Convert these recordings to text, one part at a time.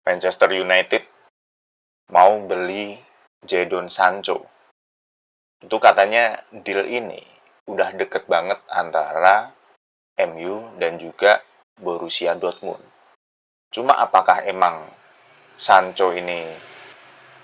Manchester United mau beli Jadon Sancho. Itu katanya deal ini udah deket banget antara MU dan juga Borussia Dortmund. Cuma apakah emang Sancho ini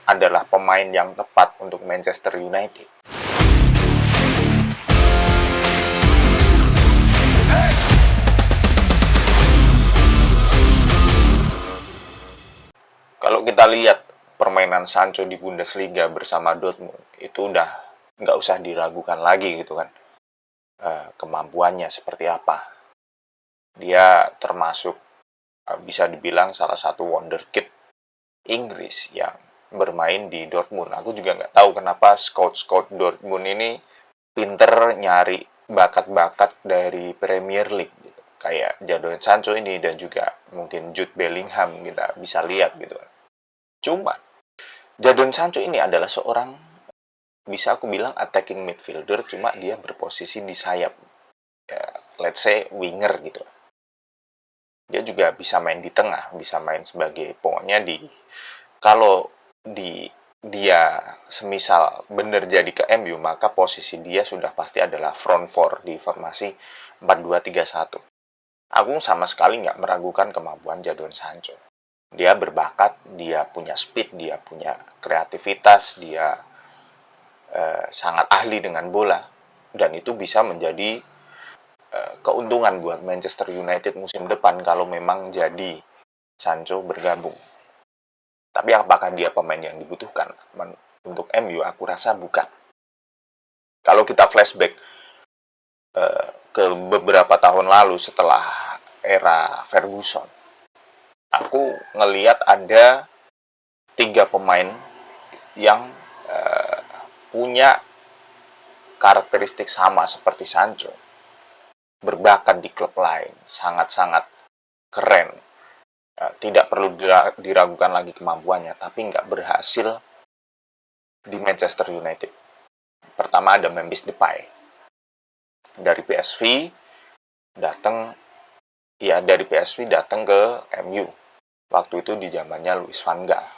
adalah pemain yang tepat untuk Manchester United? Kalau kita lihat permainan Sancho di Bundesliga bersama Dortmund, itu udah nggak usah diragukan lagi gitu kan. Kemampuannya seperti apa. Dia termasuk bisa dibilang salah satu wonderkid Inggris yang bermain di Dortmund. Aku juga nggak tahu kenapa scout Dortmund ini pinter nyari bakat-bakat dari Premier League gitu. Kayak Jadon Sancho ini dan juga mungkin Jude Bellingham kita bisa lihat gitu. Cuma Jadon Sancho ini adalah seorang, bisa aku bilang attacking midfielder, cuma dia berposisi di sayap. Ya, let's say winger gitu. Dia juga bisa main di tengah, bisa main sebagai, pokoknya kalau dia semisal bener jadi ke MU, maka posisi dia sudah pasti adalah front four di formasi 4-2-3-1. Aku sama sekali nggak meragukan kemampuan Jadon Sancho. Dia berbakat, dia punya speed, dia punya kreativitas, dia sangat ahli dengan bola. Dan itu bisa menjadi keuntungan buat Manchester United musim depan kalau memang jadi Sancho bergabung. Tapi apakah dia pemain yang dibutuhkan untuk MU? Aku rasa bukan. Kalau kita flashback ke beberapa tahun lalu setelah era Ferguson, aku ngelihat ada 3 pemain yang punya karakteristik sama seperti Sancho. Berbakat di klub lain, sangat-sangat keren. Tidak perlu diragukan lagi kemampuannya, tapi nggak berhasil di Manchester United. Pertama ada Memphis Depay. Dari PSV datang ke MU. Waktu itu di zamannya Louis van Gaal.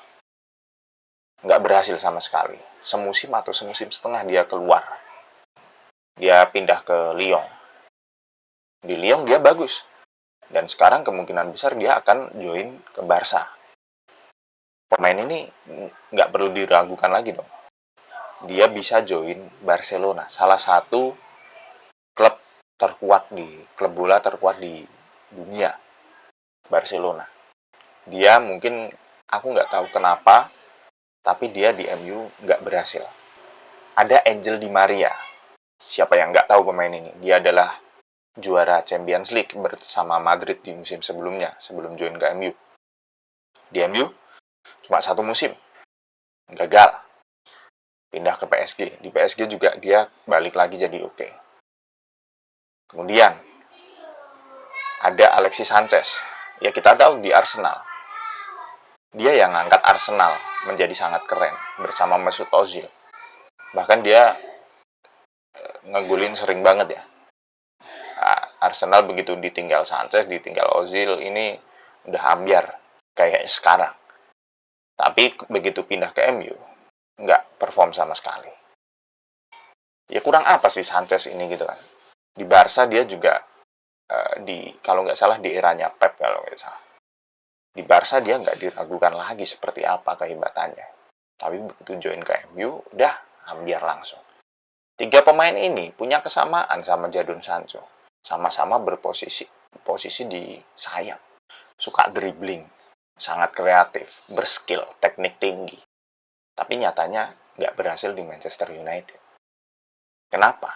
Nggak berhasil sama sekali. Semusim atau semusim setengah dia keluar. Dia pindah ke Lyon. Di Lyon dia bagus. Dan sekarang kemungkinan besar dia akan join ke Barca. Pemain ini nggak perlu diragukan lagi dong. Dia bisa join Barcelona. Salah satu klub bola terkuat di dunia. Barcelona. Dia mungkin, aku nggak tahu kenapa, tapi dia di MU nggak berhasil. Ada Angel Di Maria. Siapa yang nggak tahu pemain ini? Dia adalah juara Champions League bersama Madrid di musim sebelumnya, sebelum join ke MU. Di MU, cuma 1 musim. Gagal. Pindah ke PSG. Di PSG juga dia balik lagi jadi oke. Kemudian, ada Alexis Sanchez. Ya kita tahu di Arsenal. Dia yang ngangkat Arsenal menjadi sangat keren bersama Mesut Ozil. Bahkan dia ngegulin sering banget ya. Arsenal begitu ditinggal Sanchez, ditinggal Ozil, ini udah ambiar kayak sekarang. Tapi begitu pindah ke MU, nggak perform sama sekali. Ya kurang apa sih Sanchez ini gitu kan. Di Barca dia juga, kalau nggak salah di eranya Pep kalau nggak salah. Di Barca dia nggak diragukan lagi seperti apa kehebatannya. Tapi begitu join ke MU, udah ambiar langsung. 3 pemain ini punya kesamaan sama Jadon Sancho. Sama-sama berposisi di sayap. Suka dribbling, sangat kreatif, berskill, teknik tinggi. Tapi nyatanya nggak berhasil di Manchester United. Kenapa?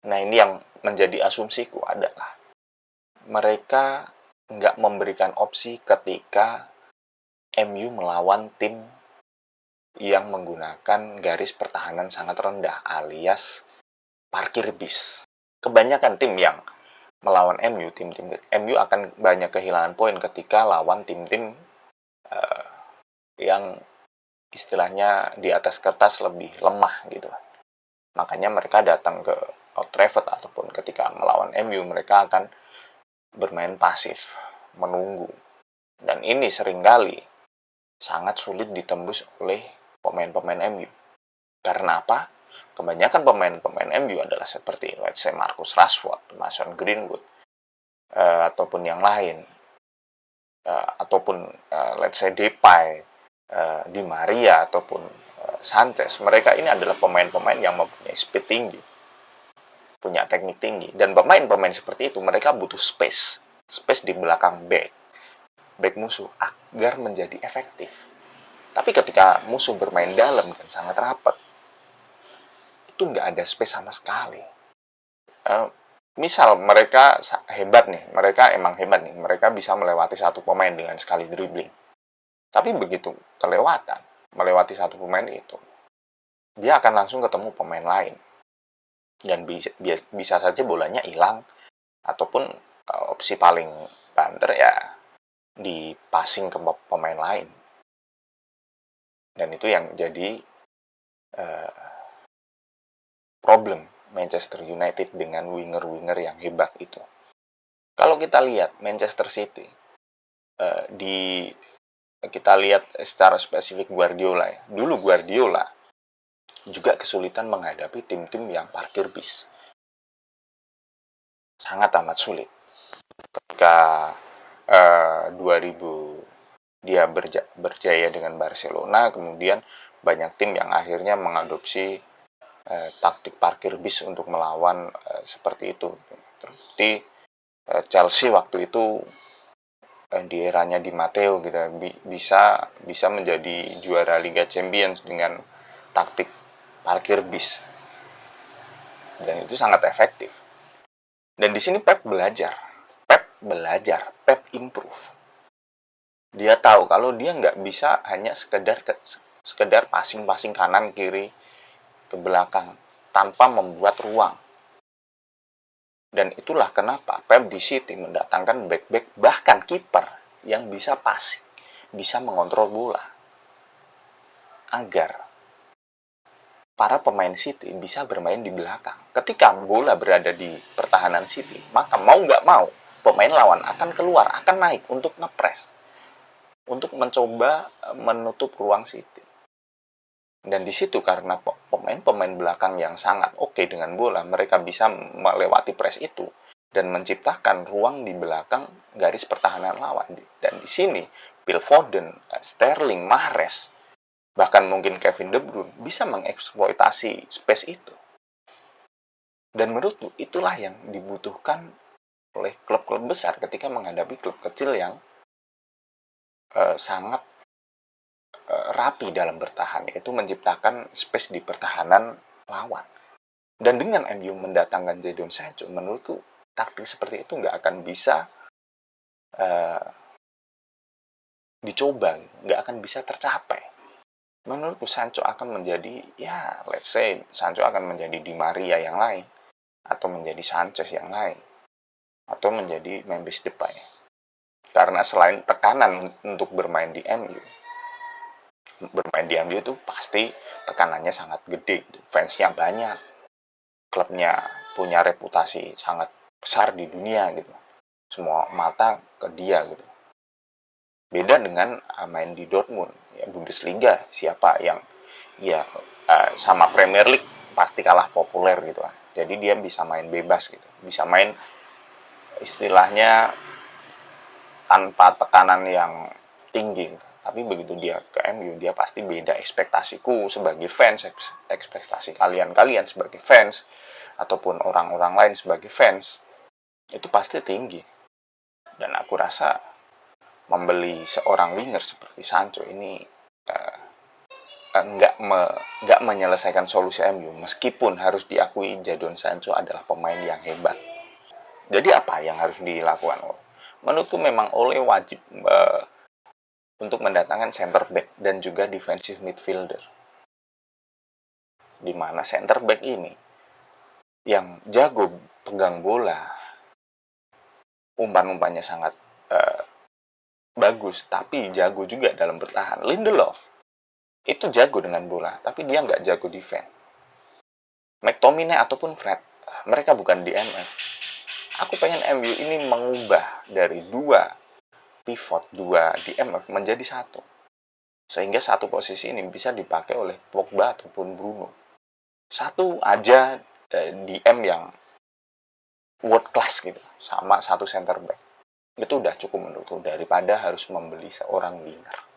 Nah ini yang menjadi asumsiku adalah mereka nggak memberikan opsi ketika MU melawan tim yang menggunakan garis pertahanan sangat rendah alias parkir bis. Kebanyakan tim yang melawan MU, tim-tim MU akan banyak kehilangan poin ketika lawan tim-tim yang istilahnya di atas kertas lebih lemah gitu. Makanya mereka datang ke Old Trafford ataupun ketika melawan MU mereka akan bermain pasif, menunggu. Dan ini seringkali sangat sulit ditembus oleh pemain-pemain MU. Karena apa? Kebanyakan pemain-pemain MU adalah seperti let's say Marcus Rashford, Mason Greenwood, ataupun yang lain, ataupun let's say Depay, Di Maria, ataupun Sanchez. Mereka ini adalah pemain-pemain yang mempunyai speed tinggi, punya teknik tinggi, dan pemain-pemain seperti itu mereka butuh space di belakang back musuh agar menjadi efektif. Tapi ketika musuh bermain dalam dan sangat rapat, itu nggak ada space sama sekali. Misal mereka hebat nih, mereka emang hebat nih, mereka bisa melewati satu pemain dengan sekali dribbling. Tapi begitu melewati satu pemain itu, dia akan langsung ketemu pemain lain. Dan bisa saja bolanya hilang, ataupun opsi paling banter ya di passing ke pemain lain. Dan itu yang jadi problem Manchester United dengan winger-winger yang hebat itu. Kalau kita lihat Manchester City, kita lihat secara spesifik Guardiola ya. Dulu Guardiola juga kesulitan menghadapi tim-tim yang parkir bis. Sangat amat sulit. Ketika 2000 dia berjaya dengan Barcelona, kemudian banyak tim yang akhirnya mengadopsi taktik parkir bis untuk melawan seperti itu. Terbukti Chelsea waktu itu di eranya Di Matteo gitu bisa menjadi juara Liga Champions dengan taktik parkir bis. Dan itu sangat efektif. Dan di sini Pep belajar, Pep improve. Dia tahu kalau dia nggak bisa hanya sekedar passing kanan kiri ke belakang tanpa membuat ruang. Dan itulah kenapa Pep di City mendatangkan back-back bahkan kiper yang bisa passing, bisa mengontrol bola. Agar para pemain City bisa bermain di belakang. Ketika bola berada di pertahanan City, maka mau nggak mau pemain lawan akan keluar, akan naik untuk ngepres, untuk mencoba menutup ruang City. Dan di situ karena pemain-pemain belakang yang sangat oke dengan bola, mereka bisa melewati press itu dan menciptakan ruang di belakang garis pertahanan lawan. Dan di sini Phil Foden, Sterling, Mahrez, bahkan mungkin Kevin De Bruyne bisa mengeksploitasi space itu. Dan menurutku itulah yang dibutuhkan oleh klub-klub besar ketika menghadapi klub kecil yang sangat rapi dalam bertahan, yaitu menciptakan space di pertahanan lawan. Dan dengan MU mendatangkan Jadon Sancho, menurutku taktik seperti itu nggak akan bisa dicoba, nggak akan bisa tercapai. Menurutku Sancho akan menjadi, ya let's say Sancho akan menjadi Di Maria yang lain, atau menjadi Sanchez yang lain, atau menjadi Memphis Depay. Karena selain tekanan untuk bermain di MU itu pasti tekanannya sangat gede, fansnya banyak, klubnya punya reputasi sangat besar di dunia gitu, semua mata ke dia gitu. Beda dengan main di Dortmund, ya Bundesliga, siapa yang ya sama Premier League pasti kalah populer gitu kan. Jadi dia bisa main bebas gitu, bisa main istilahnya tanpa tekanan yang tinggi gitu. Tapi begitu dia ke MU, dia pasti beda ekspektasiku sebagai fans, ekspektasi kalian sebagai fans, ataupun orang-orang lain sebagai fans, itu pasti tinggi. Dan aku rasa membeli seorang winger seperti Sancho ini nggak menyelesaikan solusi MU, meskipun harus diakui Jadon Sancho adalah pemain yang hebat. Jadi apa yang harus dilakukan? Menurutku memang Ole wajib untuk mendatangkan center back dan juga defensive midfielder. Di mana center back ini yang jago pegang bola, umpan-umpannya sangat bagus, tapi jago juga dalam bertahan. Lindelof itu jago dengan bola, tapi dia nggak jago defense. McTominay ataupun Fred, mereka bukan DMF. Aku pengen MU ini mengubah dari dua pivot, 2 di MF menjadi satu. Sehingga satu posisi ini bisa dipakai oleh Pogba ataupun Bruno. Satu aja DM yang world class gitu, sama satu center back. Itu udah cukup menurutku, daripada harus membeli seorang winger.